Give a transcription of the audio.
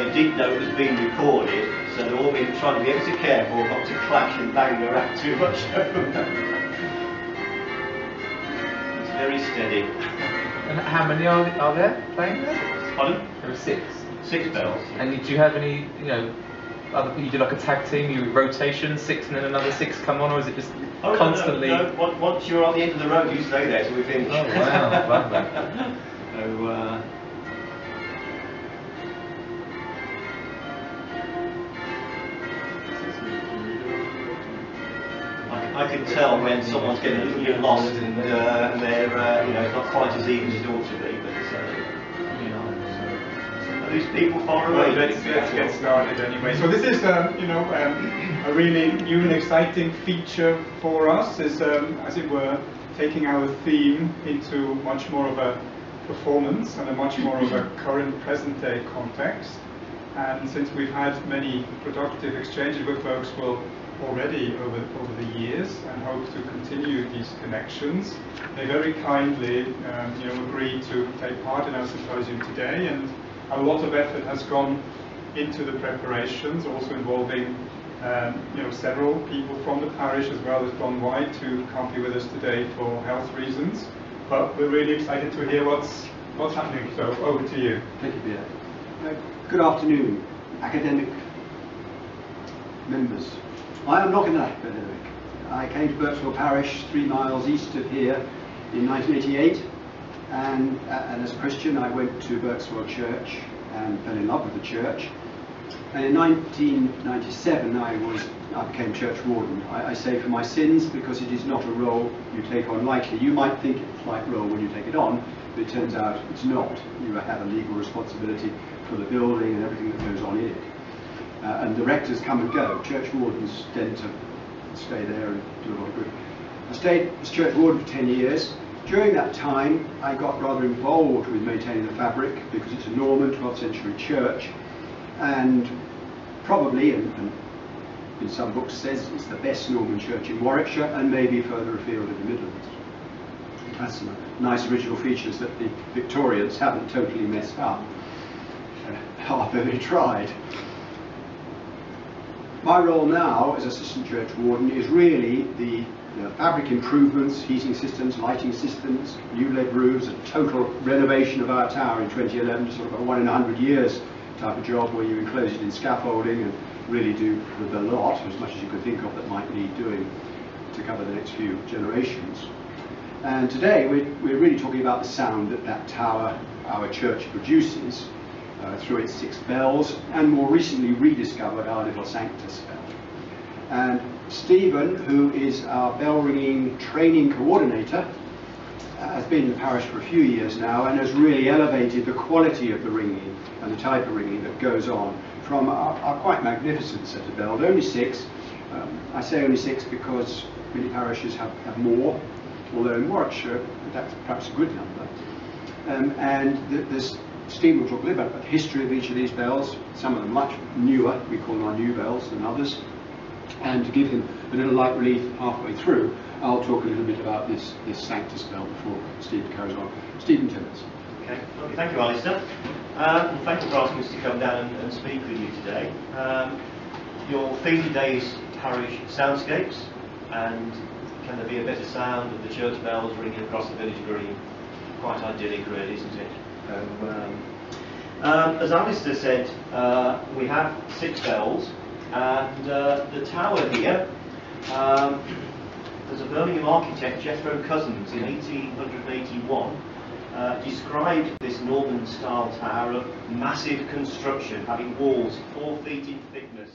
they did know it was being recorded, so they've all been trying to be extra careful not to clash and bang around too much. It's very steady. And how many are there playing there? Pardon? There are 6. 6 bells. And do you have any, you know, other, you do like a tag team, you rotation 6 and then another 6 come on, or is it just constantly? No. Once you're on the end of the road, you stay there till we finish. Oh wow, love that. So, I can tell when someone's getting a little bit lost and they're, you know, it's not quite as even as it ought to be. But are these people far away? Let's get started anyway. So this is, you know, a really new and exciting feature for us. Is, as it were, taking our theme into much more of a performance and a much more of a current present-day context. And since we've had many productive exchanges with Berkswell already over the years and hope to continue these connections, they very kindly you know, agreed to take part in our symposium today, and a lot of effort has gone into the preparations, also involving you know, several people from the parish as well as Don White, who can't be with us today for health reasons. But we're really excited to hear what's happening. So over to you. Thank you, Peter. Good afternoon, academic members. I am not an academic. I came to Berkswell Parish 3 miles east of here in 1988, and as a Christian I went to Berkswell Church and fell in love with the church. And in 1997 I became church warden. I say for my sins because it is not a role you take on lightly. You might think it's a light role when you take it on, but it turns out it's not. You have a legal responsibility for the building and everything that goes on in it. And directors come and go. Church wardens tend to stay there and do a lot of good. I stayed as church warden for 10 years. During that time I got rather involved with maintaining the fabric because it's a Norman 12th century church, and probably, and in some books says it's the best Norman church in Warwickshire and maybe further afield in the Midlands. It has some nice original features that the Victorians haven't totally messed up, although they tried. My role now as assistant church warden is really the fabric improvements, heating systems, lighting systems, new lead roofs, a total renovation of our tower in 2011, sort of a 1 in 100 years type of job where you enclose it in scaffolding and really do the lot, as much as you could think of that might need doing to cover the next few generations. And today we're really talking about the sound that that tower, our church, produces through its 6 bells, and more recently rediscovered our little Sanctus bell. And Stephen, who is our bell ringing training coordinator, has been in the parish for a few years now and has really elevated the quality of the ringing and the type of ringing that goes on from our quite magnificent set of bells. Only 6. I say only 6 because many parishes have more, although in Warwickshire that's perhaps a good number. Stephen will talk a little bit about the history of each of these bells, some of them much newer, we call them our new bells, than others. And to give him a little light relief halfway through, I'll talk a little bit about this Sanctus bell before Stephen carries on. Stephen Tibbetts. Okay, lovely. Thank you, Alastair. And thank you for asking us to come down and speak with you today. Your theme today is Parish Soundscapes, and can there be a better sound of the church bells ringing across the village green? Quite idyllic, really, isn't it? As Alastair said, we have 6 bells, and the tower here, there's a Birmingham architect, Jethro Cousins, in 1881, described this Norman style tower of massive construction, having walls 4 feet in thickness,